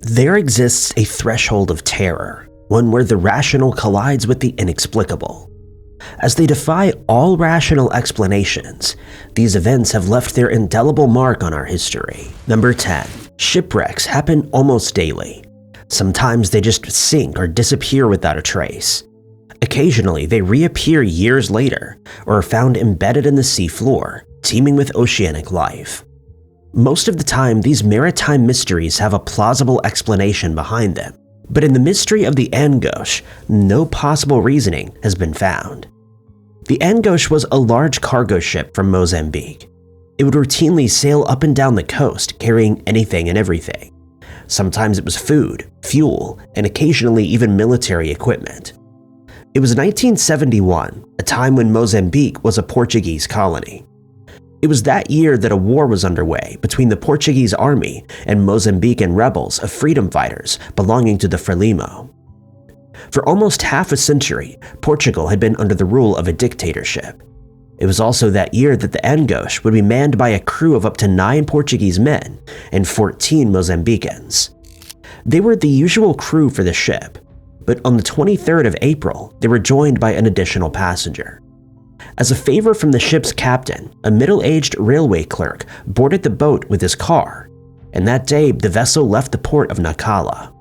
There exists a threshold of terror, one where the rational collides with the inexplicable. As they defy all rational explanations, these events have left their indelible mark on our history. Number 10. Shipwrecks happen almost daily. Sometimes they just sink or disappear without a trace. Occasionally, they reappear years later or are found embedded in the seafloor, teeming with oceanic life. Most of the time, these maritime mysteries have a plausible explanation behind them, but in the mystery of the Angoche, no possible reasoning has been found. The Angoche was a large cargo ship from Mozambique. It would routinely sail up and down the coast carrying anything and everything. Sometimes it was food, fuel, and occasionally even military equipment. It was 1971, a time when Mozambique was a Portuguese colony. It was that year that a war was underway between the Portuguese army and Mozambican rebels of freedom fighters belonging to the Frelimo. For almost half a century, Portugal had been under the rule of a dictatorship. It was also that year that the Angoche would be manned by a crew of up to 9 Portuguese men and 14 Mozambicans. They were the usual crew for the ship, but on the 23rd of April, they were joined by an additional passenger. As a favor from the ship's captain, a middle-aged railway clerk boarded the boat with his car, and that day the vessel left the port of Nacala.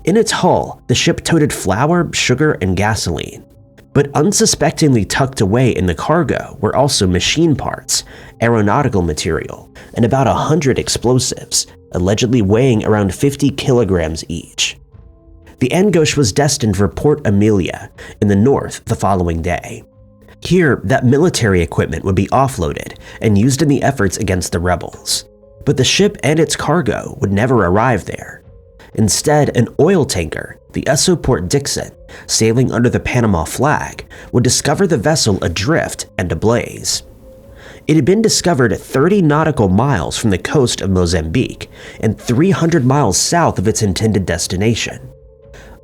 In its hull, the ship toted flour, sugar, and gasoline. But unsuspectingly tucked away in the cargo were also machine parts, aeronautical material, and about 100 explosives, allegedly weighing around 50 kilograms each. The Angoche was destined for Port Emilia in the north the following day. Here, that military equipment would be offloaded and used in the efforts against the rebels. But the ship and its cargo would never arrive there. Instead, an oil tanker, the Esso Port Dixon, sailing under the Panama flag, would discover the vessel adrift and ablaze. It had been discovered 30 nautical miles from the coast of Mozambique and 300 miles south of its intended destination.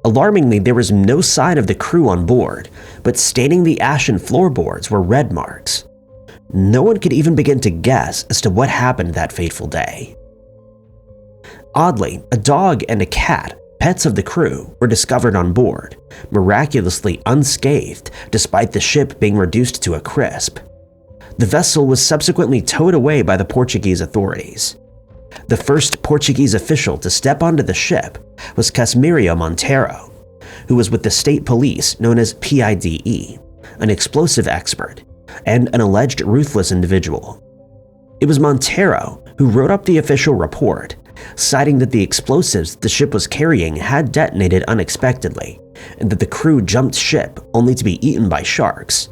Alarmingly, there was no sign of the crew on board, but staining the ashen floorboards were red marks. No one could even begin to guess as to what happened that fateful day. Oddly, a dog and a cat, pets of the crew, were discovered on board, miraculously unscathed despite the ship being reduced to a crisp. The vessel was subsequently towed away by the Portuguese authorities. The first Portuguese official to step onto the ship was Casimirio Monteiro, who was with the state police known as PIDE, an explosive expert, and an alleged ruthless individual. It was Monteiro who wrote up the official report, citing that the explosives the ship was carrying had detonated unexpectedly, and that the crew jumped ship only to be eaten by sharks.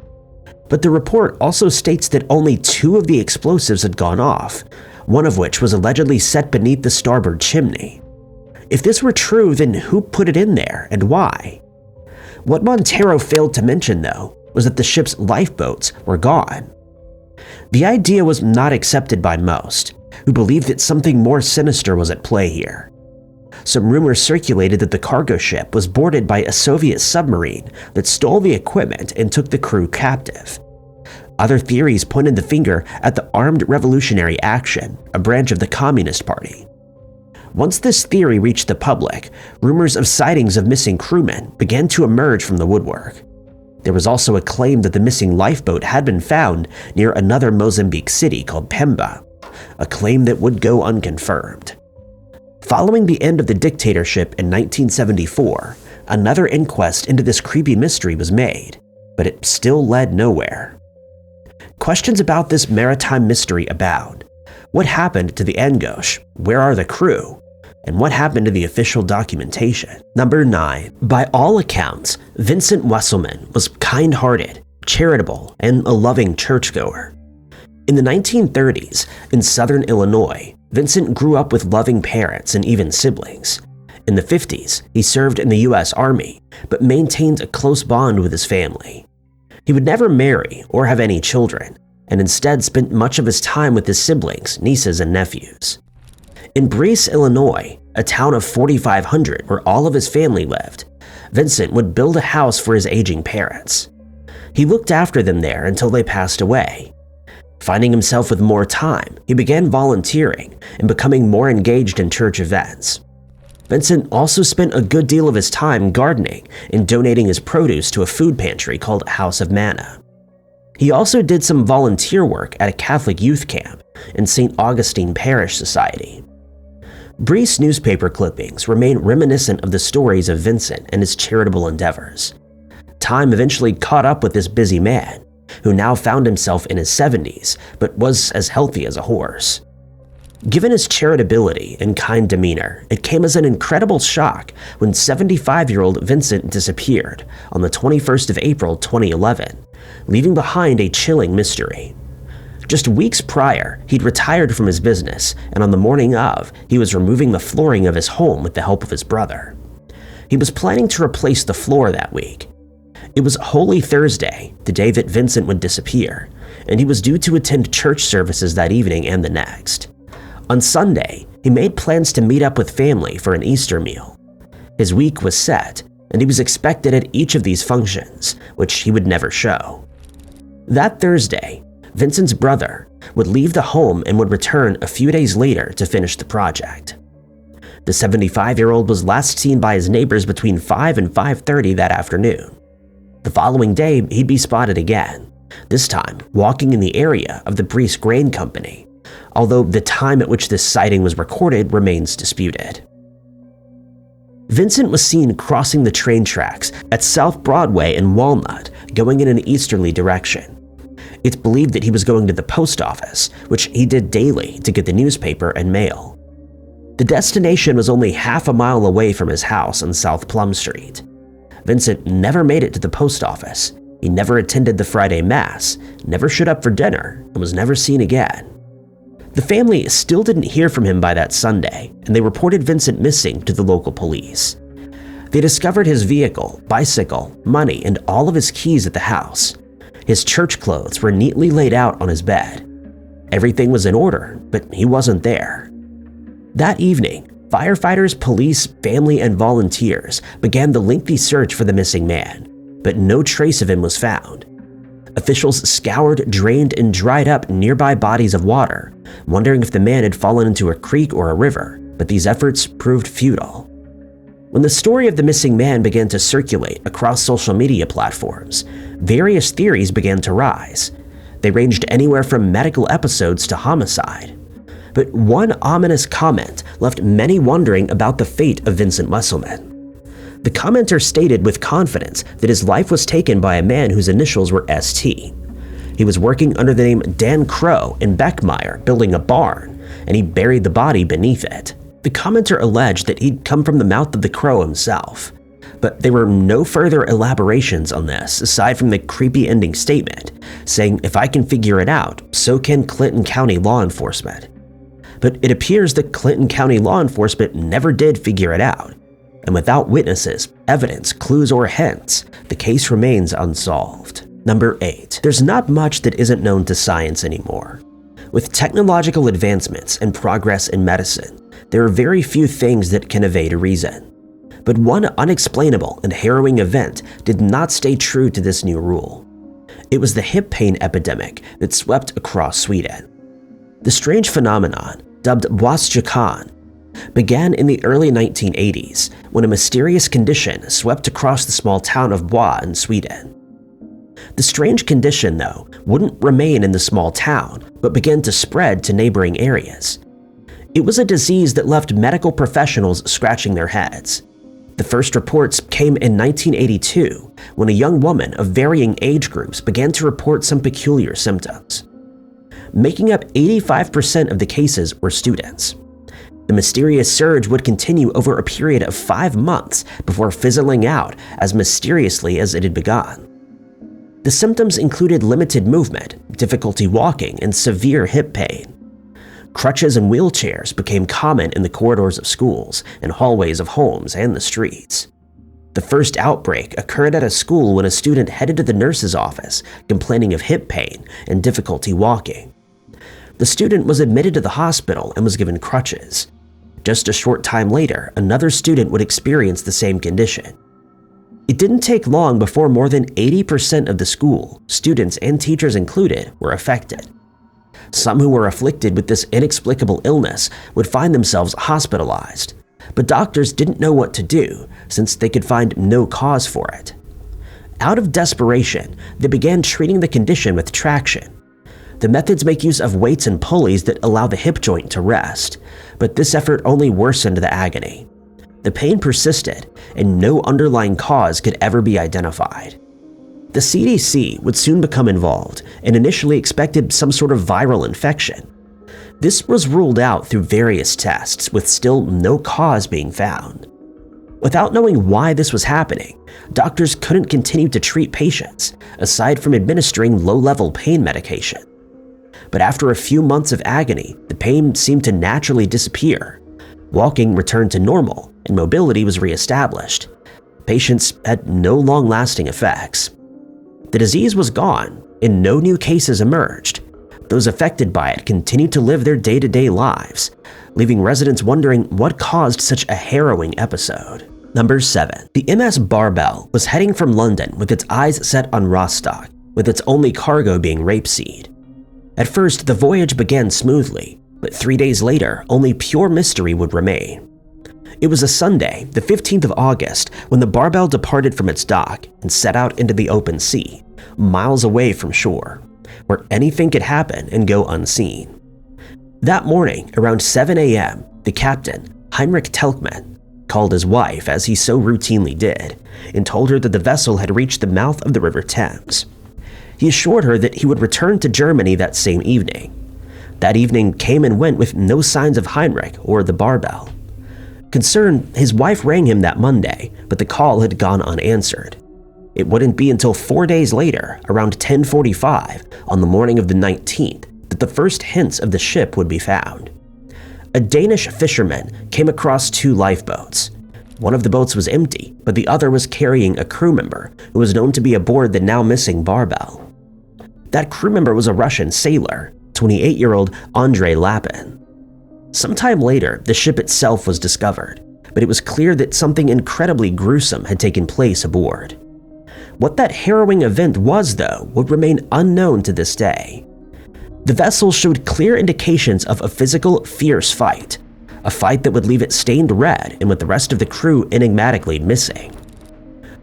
But the report also states that only 2 of the explosives had gone off, one of which was allegedly set beneath the starboard chimney. If this were true, then who put it in there and why? What Monteiro failed to mention, though, was that the ship's lifeboats were gone. The idea was not accepted by most, who believed that something more sinister was at play here. Some rumors circulated that the cargo ship was boarded by a Soviet submarine that stole the equipment and took the crew captive. Other theories pointed the finger at the Armed Revolutionary Action, a branch of the Communist Party. Once this theory reached the public, rumors of sightings of missing crewmen began to emerge from the woodwork. There was also a claim that the missing lifeboat had been found near another Mozambique city called Pemba, a claim that would go unconfirmed. Following the end of the dictatorship in 1974, another inquest into this creepy mystery was made, but it still led nowhere. Questions about this maritime mystery abound. What happened to the Angoche? Where are the crew? And what happened to the official documentation? Number 9. By all accounts, Vincent Wesselman was kind-hearted, charitable, and a loving churchgoer. In the 1930s, in southern Illinois, Vincent grew up with loving parents and even siblings. In the 50s, he served in the U.S. Army, but maintained a close bond with his family. He would never marry or have any children, and instead spent much of his time with his siblings, nieces, and nephews. In Brice, Illinois, a town of 4,500 where all of his family lived, Vincent would build a house for his aging parents. He looked after them there until they passed away. Finding himself with more time, he began volunteering and becoming more engaged in church events. Vincent also spent a good deal of his time gardening and donating his produce to a food pantry called House of Manna. He also did some volunteer work at a Catholic youth camp and St. Augustine Parish Society. Brief newspaper clippings remain reminiscent of the stories of Vincent and his charitable endeavors. Time eventually caught up with this busy man, who now found himself in his 70s but was as healthy as a horse. Given his charitability and kind demeanor, it came as an incredible shock when 75-year-old Vincent disappeared on the 21st of April 2011, leaving behind a chilling mystery. Just weeks prior, he'd retired from his business, and on the morning of, he was removing the flooring of his home with the help of his brother. He was planning to replace the floor that week. It was Holy Thursday, the day that Vincent would disappear, and he was due to attend church services that evening and the next. On Sunday, he made plans to meet up with family for an Easter meal. His week was set, and he was expected at each of these functions, which he would never show. That Thursday, Vincent's brother would leave the home and would return a few days later to finish the project. The 75-year-old was last seen by his neighbors between 5 and 5:30 that afternoon. The following day, he'd be spotted again, this time walking in the area of the Brice Grain Company, although the time at which this sighting was recorded remains disputed. Vincent was seen crossing the train tracks at South Broadway and Walnut, going in an easterly direction. It's believed that he was going to the post office, which he did daily to get the newspaper and mail. The destination was only half a mile away from his house on South Plum Street. Vincent never made it to the post office. He never attended the Friday Mass, never showed up for dinner, and was never seen again. The family still didn't hear from him by that Sunday, and they reported Vincent missing to the local police. They discovered his vehicle, bicycle, money, and all of his keys at the house. His church clothes were neatly laid out on his bed. Everything was in order, but he wasn't there. That evening, firefighters, police, family, and volunteers began the lengthy search for the missing man, but no trace of him was found. Officials scoured, drained, and dried up nearby bodies of water, wondering if the man had fallen into a creek or a river, but these efforts proved futile. When the story of the missing man began to circulate across social media platforms, various theories began to rise. They ranged anywhere from medical episodes to homicide. But one ominous comment left many wondering about the fate of Vincent Wesselman. The commenter stated with confidence that his life was taken by a man whose initials were ST. He was working under the name Dan Crow in Beckmeyer, building a barn, and he buried the body beneath it. The commenter alleged that he'd come from the mouth of the Crow himself, but there were no further elaborations on this aside from the creepy ending statement, saying, "If I can figure it out, so can Clinton County law enforcement." But it appears that Clinton County law enforcement never did figure it out, and without witnesses, evidence, clues, or hints, the case remains unsolved. Number 8. There's not much that isn't known to science anymore. With technological advancements and progress in medicine, there are very few things that can evade reason. But one unexplainable and harrowing event did not stay true to this new rule. It was the hip pain epidemic that swept across Sweden. The strange phenomenon, dubbed Boatswain, began in the early 1980s when a mysterious condition swept across the small town of Boa in Sweden. The strange condition, though, wouldn't remain in the small town, but began to spread to neighboring areas. It was a disease that left medical professionals scratching their heads. The first reports came in 1982, when a young woman of varying age groups began to report some peculiar symptoms. Making up 85% of the cases were students. The mysterious surge would continue over a period of 5 months before fizzling out as mysteriously as it had begun. The symptoms included limited movement, difficulty walking, and severe hip pain. Crutches and wheelchairs became common in the corridors of schools and hallways of homes and the streets. The first outbreak occurred at a school when a student headed to the nurse's office complaining of hip pain and difficulty walking. The student was admitted to the hospital and was given crutches. Just a short time later, another student would experience the same condition. It didn't take long before more than 80% of the school, students and teachers included, were affected. Some who were afflicted with this inexplicable illness would find themselves hospitalized. but doctors didn't know what to do since they could find no cause for it. Out of desperation, they began treating the condition with traction. The methods make use of weights and pulleys that allow the hip joint to rest, but this effort only worsened the agony. The pain persisted, and no underlying cause could ever be identified. The CDC would soon become involved and initially expected some sort of viral infection. This was ruled out through various tests, with still no cause being found. Without knowing why this was happening, doctors couldn't continue to treat patients, aside from administering low-level pain medication. But after a few months of agony, the pain seemed to naturally disappear. Walking returned to normal, and mobility was reestablished. Patients had no long-lasting effects. The disease was gone, and no new cases emerged. Those affected by it continued to live their day-to-day lives, leaving residents wondering what caused such a harrowing episode. Number 7. The MS Barbel was heading from London with its eyes set on Rostock, with its only cargo being rapeseed. At first, the voyage began smoothly, but 3 days later, only pure mystery would remain. It was a Sunday, the 15th of August, when the Barbel departed from its dock and set out into the open sea, miles away from shore, where anything could happen and go unseen. That morning, around 7 a.m., the captain, Heinrich Telkmann, called his wife, as he so routinely did, and told her that the vessel had reached the mouth of the River Thames. He assured her that he would return to Germany that same evening. That evening came and went with no signs of Heinrich or the Barbel. Concerned, his wife rang him that Monday, but the call had gone unanswered. It wouldn't be until 4 days later, around 10:45, on the morning of the 19th, that the first hints of the ship would be found. A Danish fisherman came across 2 lifeboats. One of the boats was empty, but the other was carrying a crew member who was known to be aboard the now missing Barbel. That crew member was a Russian sailor, 28-year-old Andrei Lapin. Sometime later, the ship itself was discovered, but it was clear that something incredibly gruesome had taken place aboard. What that harrowing event was, though, would remain unknown to this day. The vessel showed clear indications of a physical, fierce fight, a fight that would leave it stained red and with the rest of the crew enigmatically missing.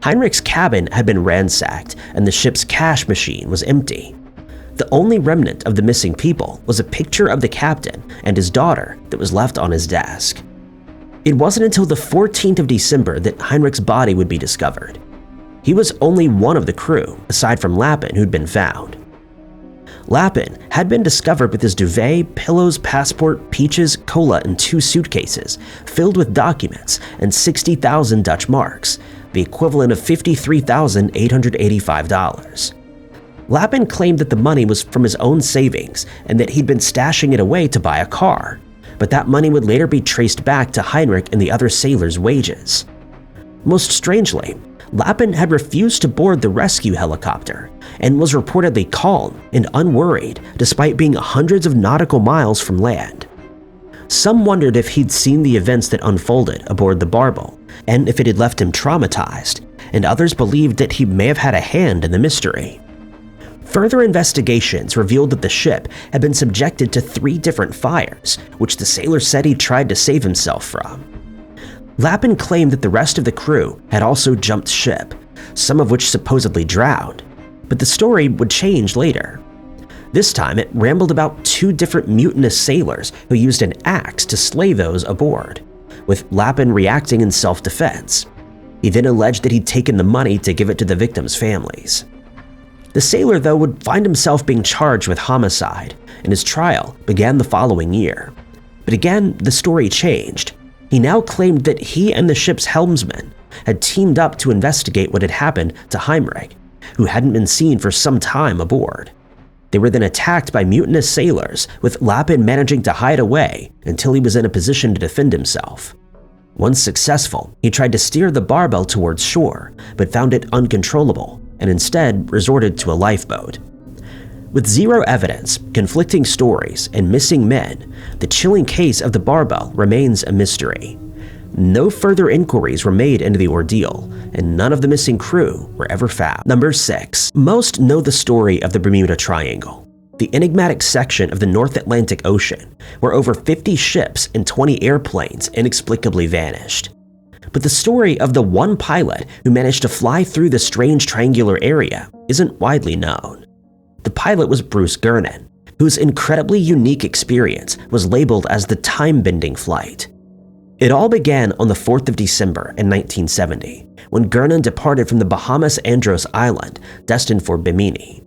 Heinrich's cabin had been ransacked, and the ship's cash machine was empty. The only remnant of the missing people was a picture of the captain and his daughter that was left on his desk. It wasn't until the 14th of December that Heinrich's body would be discovered. He was only one of the crew, aside from Lapin, who'd been found. Lapin had been discovered with his duvet, pillows, passport, peaches, cola, and 2 suitcases filled with documents and 60,000 Dutch marks, the equivalent of $53,885. Lapin claimed that the money was from his own savings and that he'd been stashing it away to buy a car, but that money would later be traced back to Heinrich and the other sailors' wages. Most strangely, Lapin had refused to board the rescue helicopter and was reportedly calm and unworried despite being hundreds of nautical miles from land. Some wondered if he'd seen the events that unfolded aboard the Barbel and if it had left him traumatized, and others believed that he may have had a hand in the mystery. Further investigations revealed that the ship had been subjected to 3 different fires, which the sailor said he tried to save himself from. Lapin claimed that the rest of the crew had also jumped ship, some of which supposedly drowned, but the story would change later. This time it rambled about 2 different mutinous sailors who used an axe to slay those aboard, with Lapin reacting in self-defense. He then alleged that he'd taken the money to give it to the victims' families. The sailor, though, would find himself being charged with homicide, and his trial began the following year. But again, the story changed. He now claimed that he and the ship's helmsman had teamed up to investigate what had happened to Heinrich, who hadn't been seen for some time aboard. They were then attacked by mutinous sailors, with Lapin managing to hide away until he was in a position to defend himself. Once successful, he tried to steer the Barbel towards shore, but found it uncontrollable and instead resorted to a lifeboat. With 0 evidence, conflicting stories, and missing men, the chilling case of the Barbel remains a mystery. No further inquiries were made into the ordeal, and none of the missing crew were ever found. Number 6. Most know the story of the Bermuda Triangle. the enigmatic section of the North Atlantic Ocean, where over 50 ships and 20 airplanes inexplicably vanished. But the story of the one pilot who managed to fly through the strange triangular area isn't widely known. The pilot was Bruce Gernon, whose incredibly unique experience was labeled as the time-bending flight. It all began on the 4th of December in 1970, when Gernon departed from the Bahamas Andros Island, destined for Bimini.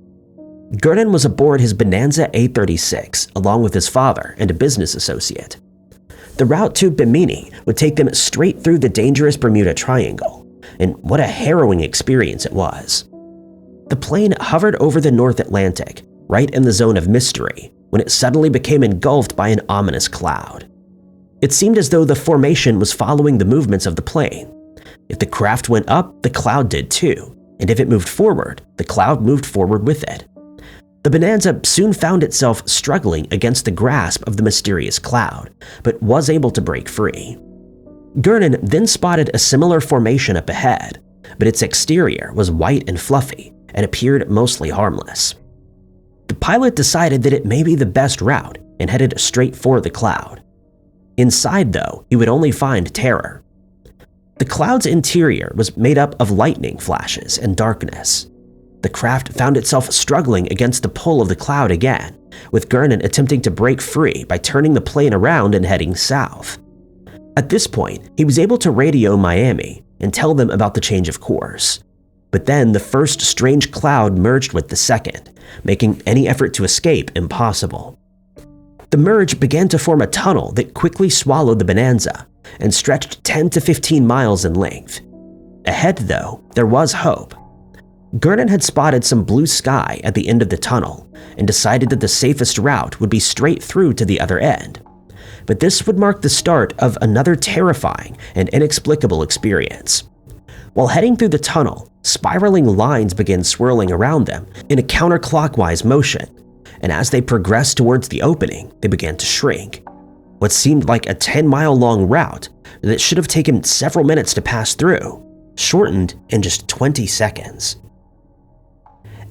Gernon was aboard his Bonanza A-36 along with his father and a business associate. The route to Bimini would take them straight through the dangerous Bermuda Triangle, and what a harrowing experience it was. The plane hovered over the North Atlantic, right in the zone of mystery, when it suddenly became engulfed by an ominous cloud. It seemed as though the formation was following the movements of the plane. If the craft went up, the cloud did too, and if it moved forward, the cloud moved forward with it. The Bonanza soon found itself struggling against the grasp of the mysterious cloud, but was able to break free. Gernon then spotted a similar formation up ahead, but its exterior was white and fluffy and appeared mostly harmless. The pilot decided that it may be the best route and headed straight for the cloud. Inside, though, he would only find terror. The cloud's interior was made up of lightning flashes and darkness. The craft found itself struggling against the pull of the cloud again, with Gernon attempting to break free by turning the plane around and heading south. At this point, he was able to radio Miami and tell them about the change of course. But then the first strange cloud merged with the second, making any effort to escape impossible. The merge began to form a tunnel that quickly swallowed the Bonanza and stretched 10 to 15 miles in length. Ahead, though, there was hope. Gernon had spotted some blue sky at the end of the tunnel and decided that the safest route would be straight through to the other end. But this would mark the start of another terrifying and inexplicable experience. While heading through the tunnel, spiraling lines began swirling around them in a counterclockwise motion, and as they progressed towards the opening, they began to shrink. What seemed like a 10-mile-long route that should have taken several minutes to pass through shortened in just 20 seconds.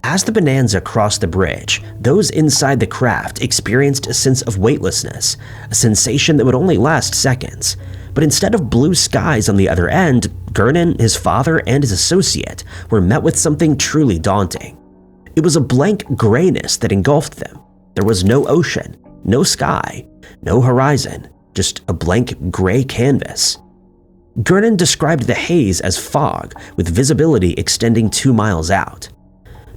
As the Bonanza crossed the bridge, those inside the craft experienced a sense of weightlessness, a sensation that would only last seconds. But instead of blue skies on the other end, Gernon, his father, and his associate were met with something truly daunting. It was a blank grayness that engulfed them. There was no ocean, no sky, no horizon, just a blank gray canvas. Gernon described the haze as fog, with visibility extending 2 miles out.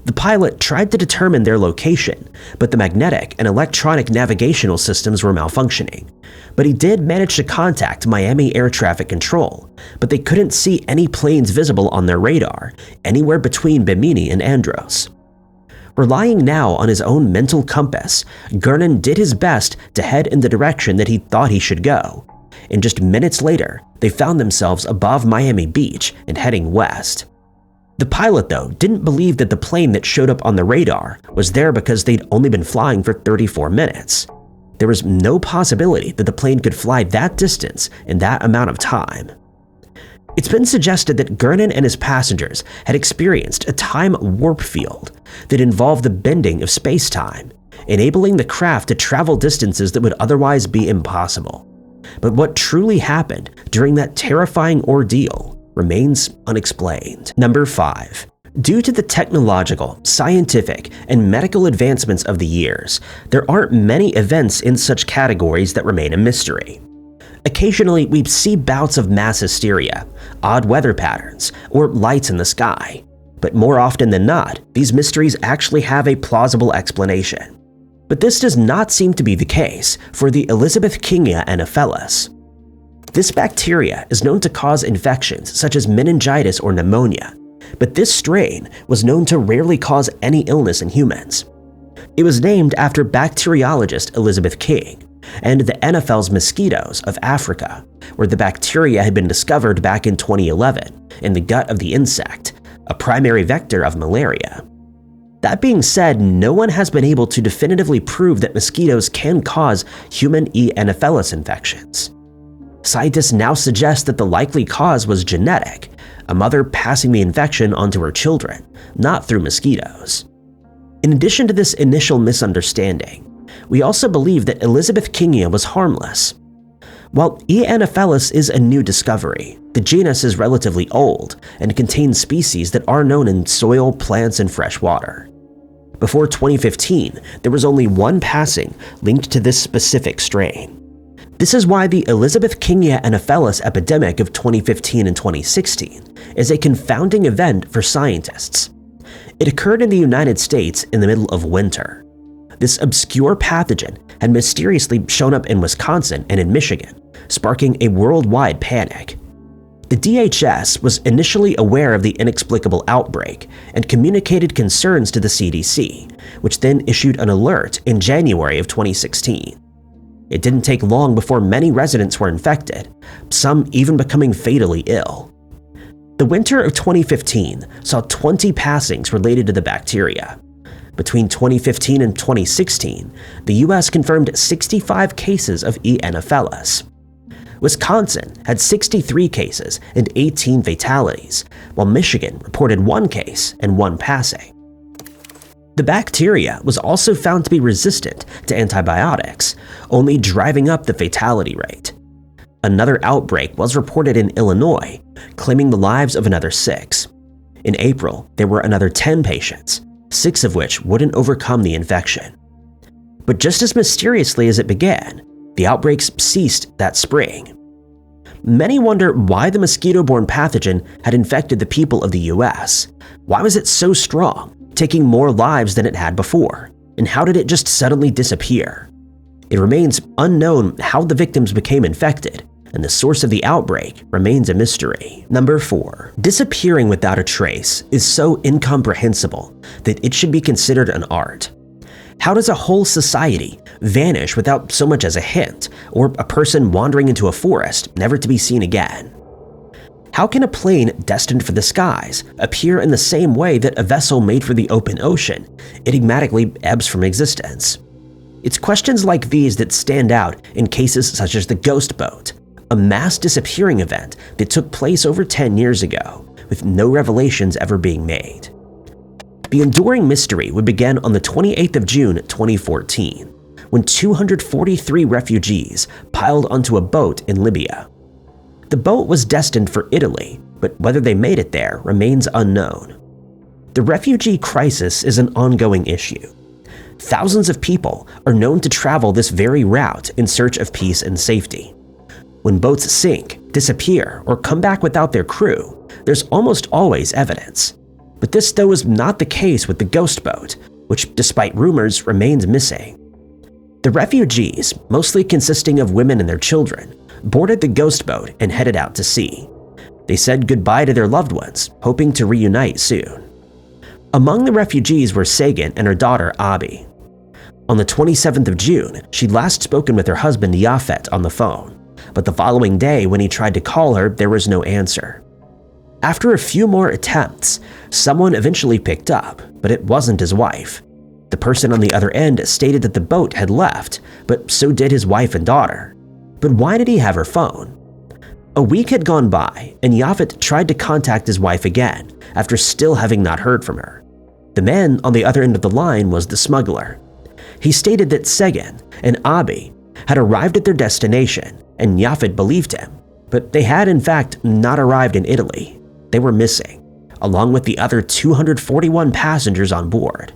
The pilot tried to determine their location, but the magnetic and electronic navigational systems were malfunctioning. But he did manage to contact Miami Air Traffic Control, but they couldn't see any planes visible on their radar anywhere between Bimini and Andros. Relying now on his own mental compass, Gernon did his best to head in the direction that he thought he should go. And just minutes later, they found themselves above Miami Beach and heading west. The pilot, though, didn't believe that the plane that showed up on the radar was there because they'd only been flying for 34 minutes. There was no possibility that the plane could fly that distance in that amount of time. It's been suggested that Gernon and his passengers had experienced a time warp field that involved the bending of space-time, enabling the craft to travel distances that would otherwise be impossible. But what truly happened during that terrifying ordeal remains unexplained. Number 5. Due to the technological, scientific, and medical advancements of the years, there aren't many events in such categories that remain a mystery. Occasionally, we see bouts of mass hysteria, odd weather patterns, or lights in the sky. But more often than not, these mysteries actually have a plausible explanation. But this does not seem to be the case for the Elizabethingia anopheles. This bacteria is known to cause infections such as meningitis or pneumonia, but this strain was known to rarely cause any illness in humans. It was named after bacteriologist Elizabeth King and the Anopheles mosquitoes of Africa, where the bacteria had been discovered back in 2011 in the gut of the insect, a primary vector of malaria. That being said, no one has been able to definitively prove that mosquitoes can cause human E. anopheles infections. Scientists now suggest that the likely cause was genetic, a mother passing the infection onto her children, not through mosquitoes. In addition to this initial misunderstanding, we also believe that Elizabeth Kingia was harmless. While E. anopheles is a new discovery, the genus is relatively old and contains species that are known in soil, plants, and fresh water. Before 2015, there was only one passing linked to this specific strain. This is why the Elizabeth Kingia anopheles epidemic of 2015 and 2016 is a confounding event for scientists. It occurred in the United States in the middle of winter. This obscure pathogen had mysteriously shown up in Wisconsin and in Michigan, sparking a worldwide panic. The DHS was initially aware of the inexplicable outbreak and communicated concerns to the CDC, which then issued an alert in January of 2016. It didn't take long before many residents were infected, some even becoming fatally ill. The winter of 2015 saw 20 passings related to the bacteria. Between 2015 and 2016, the US confirmed 65 cases of E. anopheles. Wisconsin had 63 cases and 18 fatalities, while Michigan reported 1 case and 1 passing. The bacteria was also found to be resistant to antibiotics, only driving up the fatality rate. Another outbreak was reported in Illinois, claiming the lives of another 6. In April, there were another 10 patients, 6 of which wouldn't overcome the infection. But just as mysteriously as it began, the outbreaks ceased that spring. Many wonder why the mosquito-borne pathogen had infected the people of the US. Why was it so strong, taking more lives than it had before? And how did it just suddenly disappear? It remains unknown how the victims became infected, and the source of the outbreak remains a mystery. Number 4. Disappearing without a trace is so incomprehensible that it should be considered an art. How does a whole society vanish without so much as a hint, or a person wandering into a forest never to be seen again? How can a plane destined for the skies appear in the same way that a vessel made for the open ocean enigmatically ebbs from existence? It's questions like these that stand out in cases such as the Ghost Boat, a mass disappearing event that took place over 10 years ago, with no revelations ever being made. The enduring mystery would begin on the 28th of June 2014, when 243 refugees piled onto a boat in Libya. The boat was destined for Italy, but whether they made it there remains unknown. The refugee crisis is an ongoing issue. Thousands of people are known to travel this very route in search of peace and safety. When boats sink, disappear, or come back without their crew, there's almost always evidence. But this, though, is not the case with the Ghost Boat, which, despite rumors, remains missing. The refugees, mostly consisting of women and their children, boarded the Ghost Boat and headed out to sea. They said goodbye to their loved ones, hoping to reunite soon. Among the refugees were Sagan and her daughter, Abi. On the 27th of June, she'd last spoken with her husband, Yaphet, on the phone, but the following day, when he tried to call her, there was no answer. After a few more attempts, someone eventually picked up, but it wasn't his wife. The person on the other end stated that the boat had left, but so did his wife and daughter. But why did he have her phone? A week had gone by, and Yaphet tried to contact his wife again, after still having not heard from her. The man on the other end of the line was the smuggler. He stated that Sagan and Abi had arrived at their destination, and Yaphet believed him, but they had in fact not arrived in Italy. They were missing, along with the other 241 passengers on board.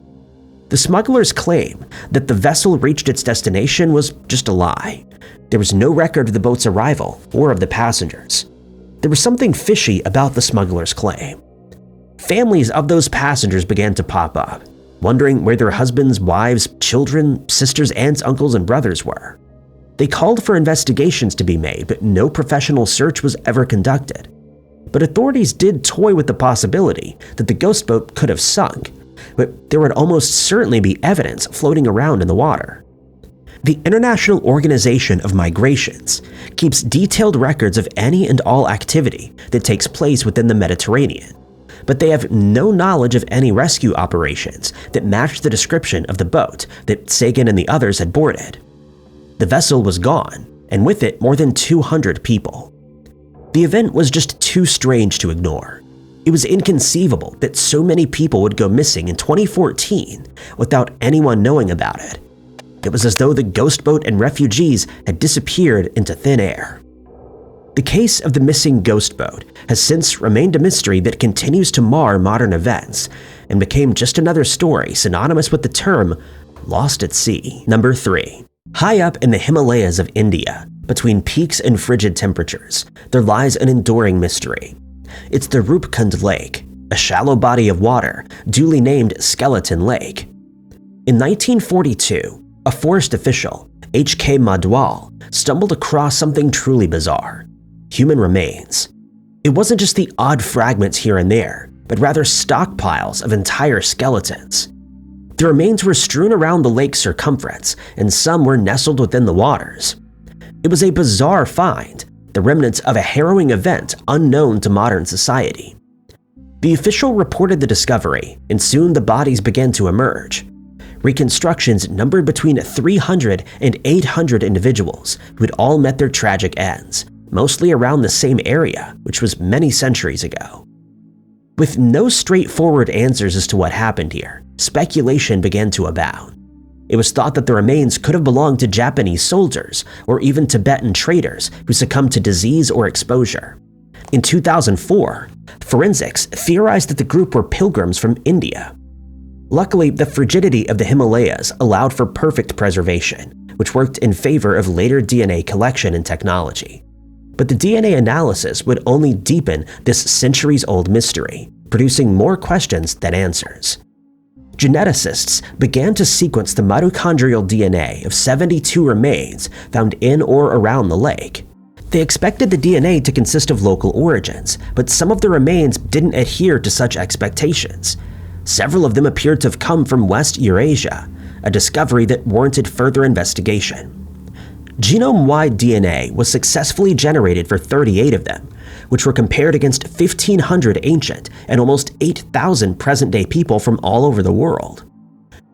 The smugglers claim that the vessel reached its destination was just a lie. There was no record of the boat's arrival or of the passengers. There was something fishy about the smugglers' claim. Families of those passengers began to pop up, wondering where their husbands, wives, children, sisters, aunts, uncles, and brothers were. They called for investigations to be made, but no professional search was ever conducted. But authorities did toy with the possibility that the Ghost Boat could have sunk, but there would almost certainly be evidence floating around in the water. The International Organization of Migrations keeps detailed records of any and all activity that takes place within the Mediterranean, but they have no knowledge of any rescue operations that matched the description of the boat that Sagan and the others had boarded. The vessel was gone, and with it more than 200 people. The event was just too strange to ignore. It was inconceivable that so many people would go missing in 2014 without anyone knowing about it. It was as though the ghost boat and refugees had disappeared into thin air. The case of the missing ghost boat has since remained a mystery that continues to mar modern events and became just another story synonymous with the term lost at sea. Number 3. High up in the Himalayas of India, between peaks and frigid temperatures, there lies an enduring mystery. It's the Rupkund Lake, a shallow body of water duly named Skeleton Lake. In 1942, a forest official, H.K. Madwal, stumbled across something truly bizarre: human remains. It wasn't just the odd fragments here and there, but rather stockpiles of entire skeletons. The remains were strewn around the lake's circumference, and some were nestled within the waters. It was a bizarre find, the remnants of a harrowing event unknown to modern society. The official reported the discovery, and soon the bodies began to emerge. Reconstructions numbered between 300 and 800 individuals who had all met their tragic ends, mostly around the same area, which was many centuries ago. With no straightforward answers as to what happened here, speculation began to abound. It was thought that the remains could have belonged to Japanese soldiers or even Tibetan traders who succumbed to disease or exposure. In 2004, forensics theorized that the group were pilgrims from India. Luckily, the frigidity of the Himalayas allowed for perfect preservation, which worked in favor of later DNA collection and technology. But the DNA analysis would only deepen this centuries-old mystery, producing more questions than answers. Geneticists began to sequence the mitochondrial DNA of 72 remains found in or around the lake. They expected the DNA to consist of local origins, but some of the remains didn't adhere to such expectations. Several of them appeared to have come from West Eurasia, a discovery that warranted further investigation. Genome-wide DNA was successfully generated for 38 of them, which were compared against 1,500 ancient and almost 8,000 present-day people from all over the world.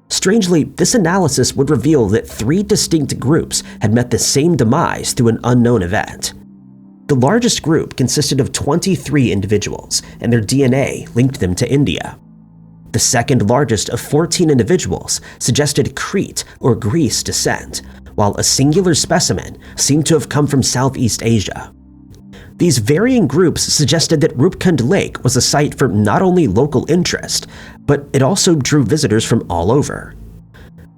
Strangely, this analysis would reveal that 3 distinct groups had met the same demise through an unknown event. The largest group consisted of 23 individuals, and their DNA linked them to India. The second largest of 14 individuals suggested Crete or Greece descent, while a singular specimen seemed to have come from Southeast Asia. These varying groups suggested that Rupkund Lake was a site for not only local interest, but it also drew visitors from all over.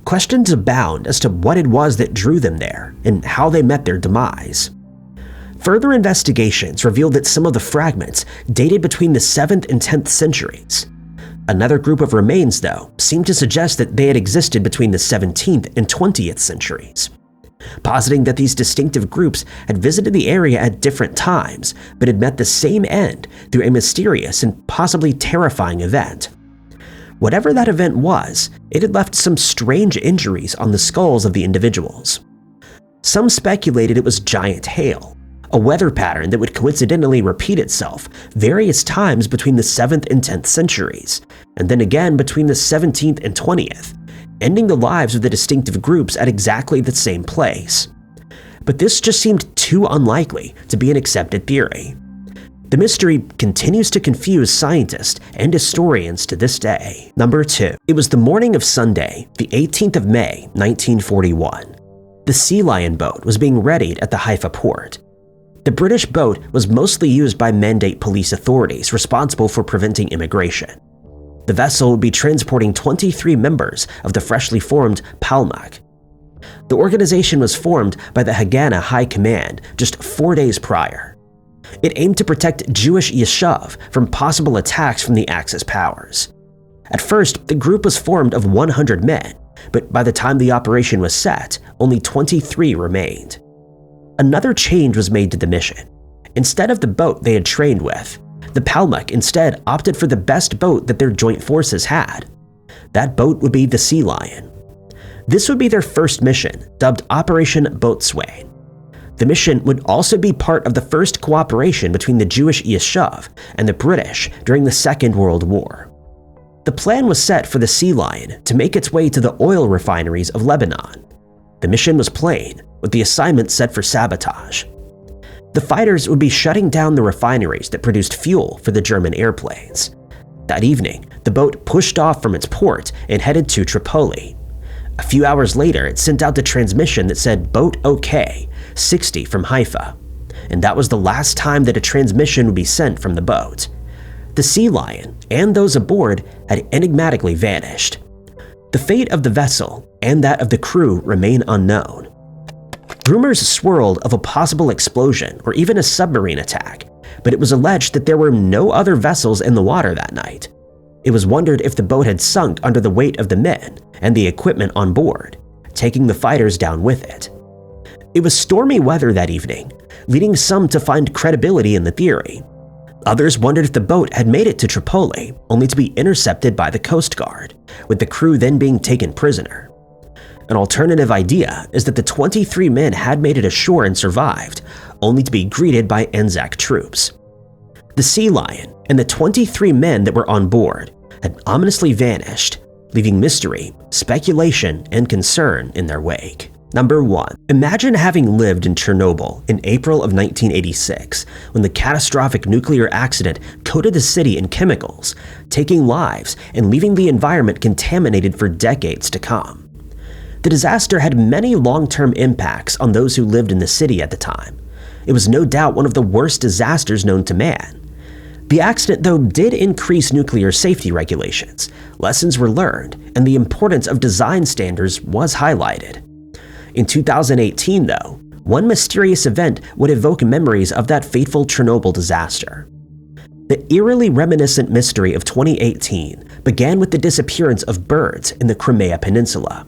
Questions abound as to what it was that drew them there and how they met their demise. Further investigations revealed that some of the fragments dated between the 7th and 10th centuries. Another group of remains, though, seemed to suggest that they had existed between the 17th and 20th centuries, positing that these distinctive groups had visited the area at different times, but had met the same end through a mysterious and possibly terrifying event. Whatever that event was, it had left some strange injuries on the skulls of the individuals. Some speculated it was giant hail, a weather pattern that would coincidentally repeat itself various times between the 7th and 10th centuries, and then again between the 17th and 20th, ending the lives of the distinctive groups at exactly the same place. But this just seemed too unlikely to be an accepted theory. The mystery continues to confuse scientists and historians to this day. Number 2. It was the morning of Sunday, the 18th of May, 1941. The Sea Lion boat was being readied at the Haifa port. The British boat was mostly used by Mandate police authorities responsible for preventing immigration. The vessel would be transporting 23 members of the freshly formed Palmach. The organization was formed by the Haganah High Command just 4 days prior. It aimed to protect Jewish Yishuv from possible attacks from the Axis powers. At first, the group was formed of 100 men, but by the time the operation was set, only 23 remained. Another change was made to the mission. Instead of the boat they had trained with, the Palmach instead opted for the best boat that their joint forces had. That boat would be the Sea Lion. This would be their first mission, dubbed Operation Boatswain. The mission would also be part of the first cooperation between the Jewish Yishuv and the British during the Second World War. The plan was set for the Sea Lion to make its way to the oil refineries of Lebanon. The mission was plain, with the assignment set for sabotage. The fighters would be shutting down the refineries that produced fuel for the German airplanes. That evening, the boat pushed off from its port and headed to Tripoli. A few hours later, it sent out the transmission that said "Boat OK, 60 from Haifa." And that was the last time that a transmission would be sent from the boat. The Sea Lion and those aboard had enigmatically vanished. The fate of the vessel and that of the crew remain unknown. Rumors swirled of a possible explosion or even a submarine attack, but it was alleged that there were no other vessels in the water that night. It was wondered if the boat had sunk under the weight of the men and the equipment on board, taking the fighters down with it. It was stormy weather that evening, leading some to find credibility in the theory. Others wondered if the boat had made it to Tripoli, only to be intercepted by the Coast Guard, with the crew then being taken prisoner. An alternative idea is that the 23 men had made it ashore and survived, only to be greeted by Anzac troops. The Sea Lion and the 23 men that were on board had ominously vanished, leaving mystery, speculation, and concern in their wake. Number 1. Imagine having lived in Chernobyl in April of 1986, when the catastrophic nuclear accident coated the city in chemicals, taking lives and leaving the environment contaminated for decades to come. The disaster had many long-term impacts on those who lived in the city at the time. It was no doubt one of the worst disasters known to man. The accident, though, did increase nuclear safety regulations. Lessons were learned, and the importance of design standards was highlighted. In 2018, though, one mysterious event would evoke memories of that fateful Chernobyl disaster. The eerily reminiscent mystery of 2018 began with the disappearance of birds in the Crimea Peninsula.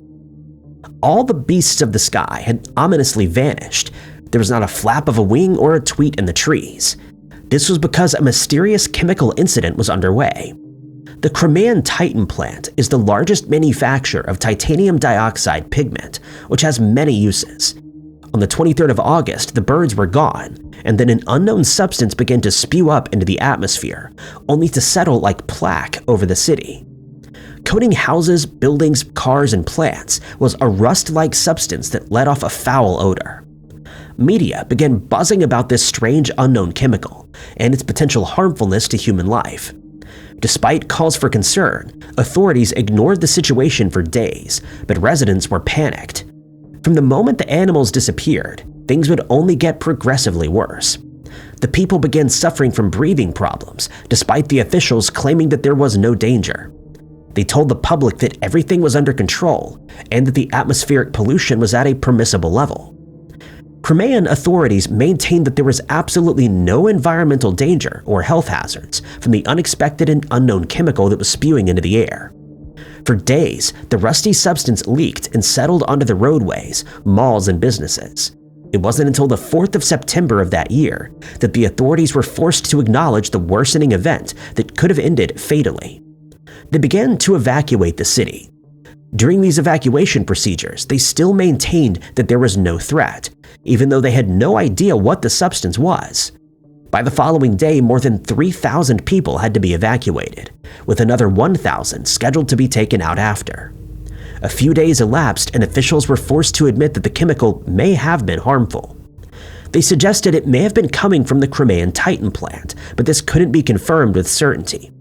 All the beasts of the sky had ominously vanished. There was not a flap of a wing or a tweet in the trees. This was because a mysterious chemical incident was underway. The Crimean Titan plant is the largest manufacturer of titanium dioxide pigment, which has many uses. On the 23rd of August, the birds were gone, and then an unknown substance began to spew up into the atmosphere, only to settle like plaque over the city. Coating houses, buildings, cars, and plants was a rust-like substance that let off a foul odor. Media began buzzing about this strange unknown chemical and its potential harmfulness to human life. Despite calls for concern, authorities ignored the situation for days, but residents were panicked. From the moment the animals disappeared, things would only get progressively worse. The people began suffering from breathing problems, despite the officials claiming that there was no danger. They told the public that everything was under control and that the atmospheric pollution was at a permissible level. Crimean authorities maintained that there was absolutely no environmental danger or health hazards from the unexpected and unknown chemical that was spewing into the air. For days, the rusty substance leaked and settled onto the roadways, malls, and businesses. It wasn't until the 4th of September of that year that the authorities were forced to acknowledge the worsening event that could have ended fatally. They began to evacuate the city. During these evacuation procedures, they still maintained that there was no threat, even though they had no idea what the substance was. By the following day, more than 3,000 people had to be evacuated, with another 1,000 scheduled to be taken out after. A few days elapsed and officials were forced to admit that the chemical may have been harmful. They suggested it may have been coming from the Crimean Titan plant, but this couldn't be confirmed with certainty.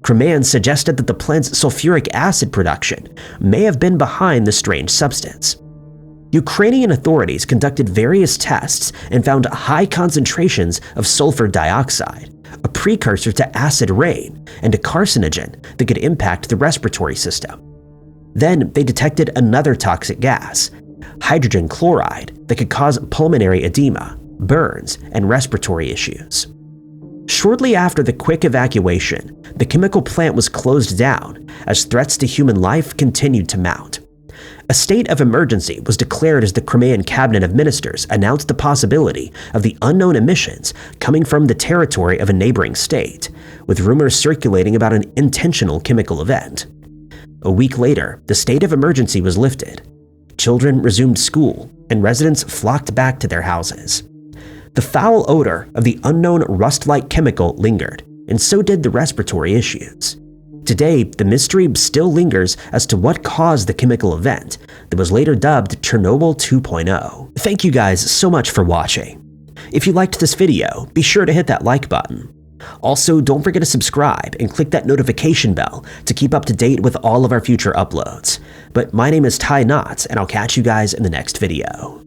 Crimeans suggested that the plant's sulfuric acid production may have been behind the strange substance. Ukrainian authorities conducted various tests and found high concentrations of sulfur dioxide, a precursor to acid rain and a carcinogen that could impact the respiratory system. Then they detected another toxic gas, hydrogen chloride, that could cause pulmonary edema, burns, and respiratory issues. Shortly after the quick evacuation, the chemical plant was closed down as threats to human life continued to mount. A state of emergency was declared as the Crimean Cabinet of Ministers announced the possibility of the unknown emissions coming from the territory of a neighboring state, with rumors circulating about an intentional chemical event. A week later, the state of emergency was lifted. Children resumed school, and residents flocked back to their houses. The foul odor of the unknown rust-like chemical lingered, and so did the respiratory issues. Today, the mystery still lingers as to what caused the chemical event that was later dubbed Chernobyl 2.0. Thank you guys so much for watching. If you liked this video, be sure to hit that like button. Also, don't forget to subscribe and click that notification bell to keep up to date with all of our future uploads. But my name is Ty Knotts, and I'll catch you guys in the next video.